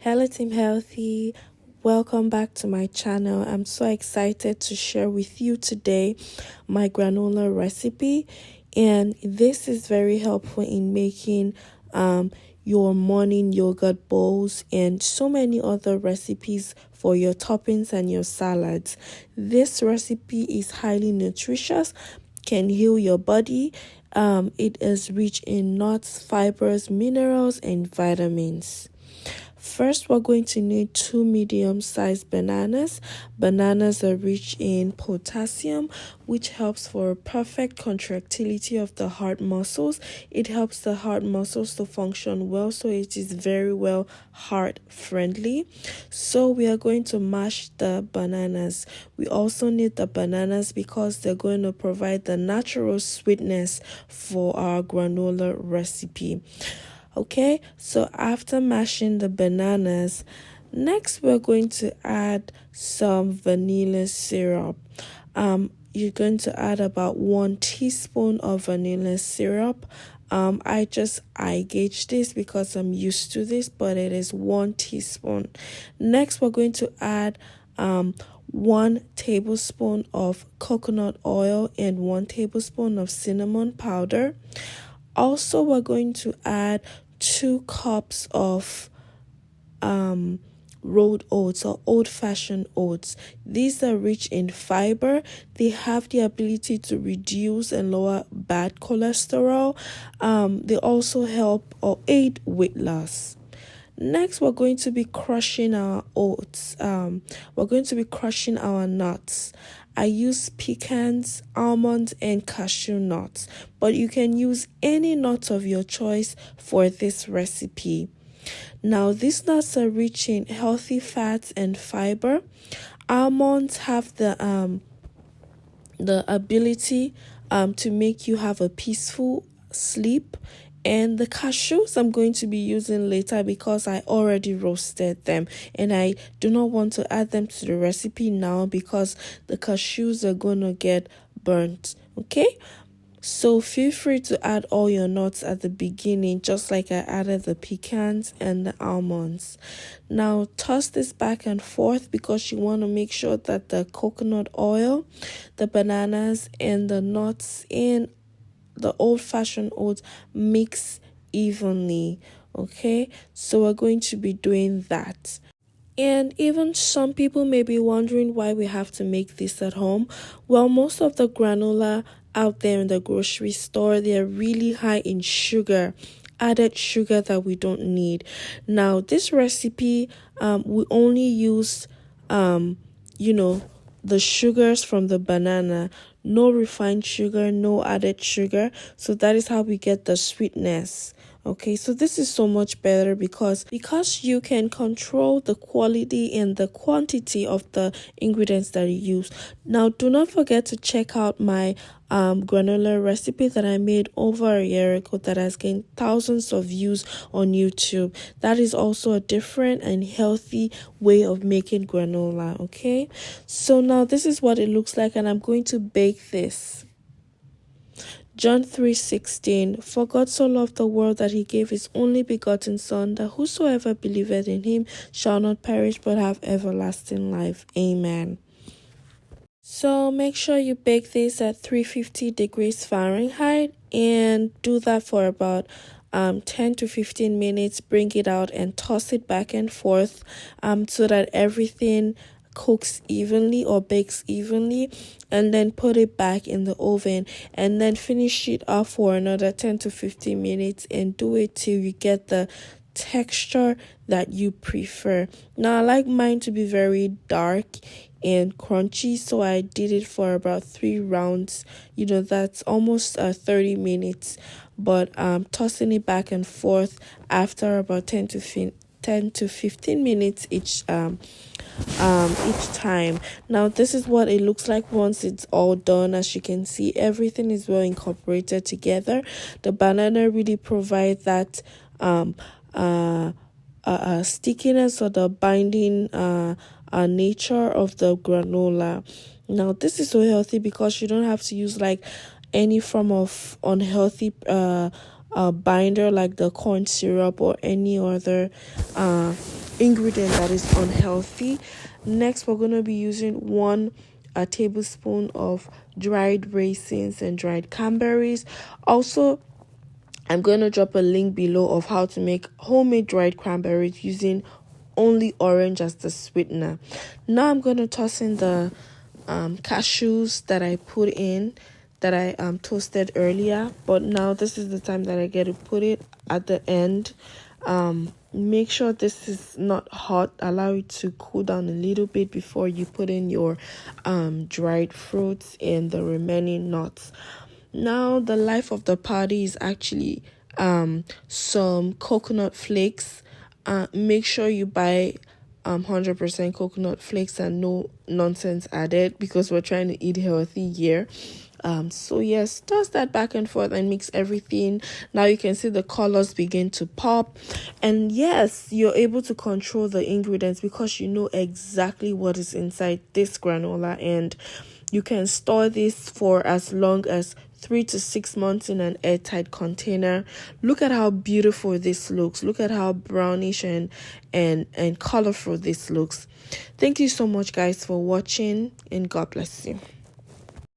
Hello Team Healthy, welcome back to my channel. I'm so excited to share with you today my granola recipe, and this is very helpful in making your morning yogurt bowls and so many other recipes for your toppings and your salads. This recipe is highly nutritious, can heal your body. It is rich in nuts, fibers, minerals, and vitamins. First, we're going to need 2 medium-sized bananas. Bananas are rich in potassium, which helps for perfect contractility of the heart muscles. It helps the heart muscles to function well, so it is very well heart friendly. So we are going to mash the bananas. We also need the bananas because they're going to provide the natural sweetness for our granola recipe. Okay, so after mashing the bananas, next we're going to add some vanilla syrup. You're going to add about 1 teaspoon of vanilla syrup. I gauge this because I'm used to this, but it is 1 teaspoon. Next, we're going to add 1 tablespoon of coconut oil and 1 tablespoon of cinnamon powder. Also, we're going to add 2 cups of rolled oats or old-fashioned oats. These are rich in fiber. They have the ability to reduce and lower bad cholesterol. They also help or aid weight loss. Next, we're going to be crushing our oats. We're going to be crushing our nuts. I use pecans, almonds, and cashew nuts, but you can use any nut of your choice for this recipe. Now, these nuts are rich in healthy fats and fiber. Almonds have the ability to make you have a peaceful sleep. And the cashews I'm going to be using later because I already roasted them, and I do not want to add them to the recipe now because the cashews are going to get burnt. Okay, so feel free to add all your nuts at the beginning, just like I added the pecans and the almonds. Now toss this back and forth because you want to make sure that the coconut oil, the bananas, and the nuts in the old-fashioned oats mix evenly. Okay, so we're going to be doing that. And even some people may be wondering why we have to make this at home. Well, most of the granola out there in the grocery store, they're really high in sugar, added sugar that we don't need. Now, this recipe, we only use, the sugars from the banana, no refined sugar, no added sugar. So that is how we get the sweetness. Okay, so this is so much better because you can control the quality and the quantity of the ingredients that you use. Now, do not forget to check out my granola recipe that I made over a year ago that has gained thousands of views on YouTube. That is also a different and healthy way of making granola. Okay, so now this is what it looks like, and I'm going to bake this. John 3:16, For God so loved the world that he gave his only begotten Son, that whosoever believeth in him shall not perish but have everlasting life. Amen. So make sure you bake this at 350 degrees Fahrenheit and do that for about 10 to 15 minutes. Bring it out and toss it back and forth so that everything cooks evenly or bakes evenly, and then put it back in the oven and then finish it off for another 10 to 15 minutes and do it till you get the texture that you prefer. Now, I like mine to be very dark and crunchy, so I did it for about 3 rounds. That's almost 30 minutes, but tossing it back and forth after about 10 to 15 minutes each time. Now, this is what it looks like once it's all done. As you can see, everything is well incorporated together. The banana really provides that stickiness or the binding nature of the granola. Now, this is so healthy because you don't have to use like any form of unhealthy binder like the corn syrup or any other ingredient that is unhealthy. Next, we're going to be using a tablespoon of dried raisins and dried cranberries. Also, I'm going to drop a link below of how to make homemade dried cranberries using only orange as the sweetener. Now I'm going to toss in the cashews that I put in, that I toasted earlier, but now this is the time that I get to put it at the end. Make sure this is not hot. Allow it to cool down a little bit before you put in your dried fruits and the remaining nuts. Now the life of the party is actually some coconut flakes. Make sure you buy 100% coconut flakes and no nonsense added, because we're trying to eat healthy here. So yes, toss that back and forth and mix everything. Now you can see the colors begin to pop, and yes, you're able to control the ingredients because you know exactly what is inside this granola, and you can store this for as long as 3 to 6 months in an airtight container. Look at how beautiful this looks. Look at how brownish and colorful this looks. Thank you so much, guys, for watching, and God bless you.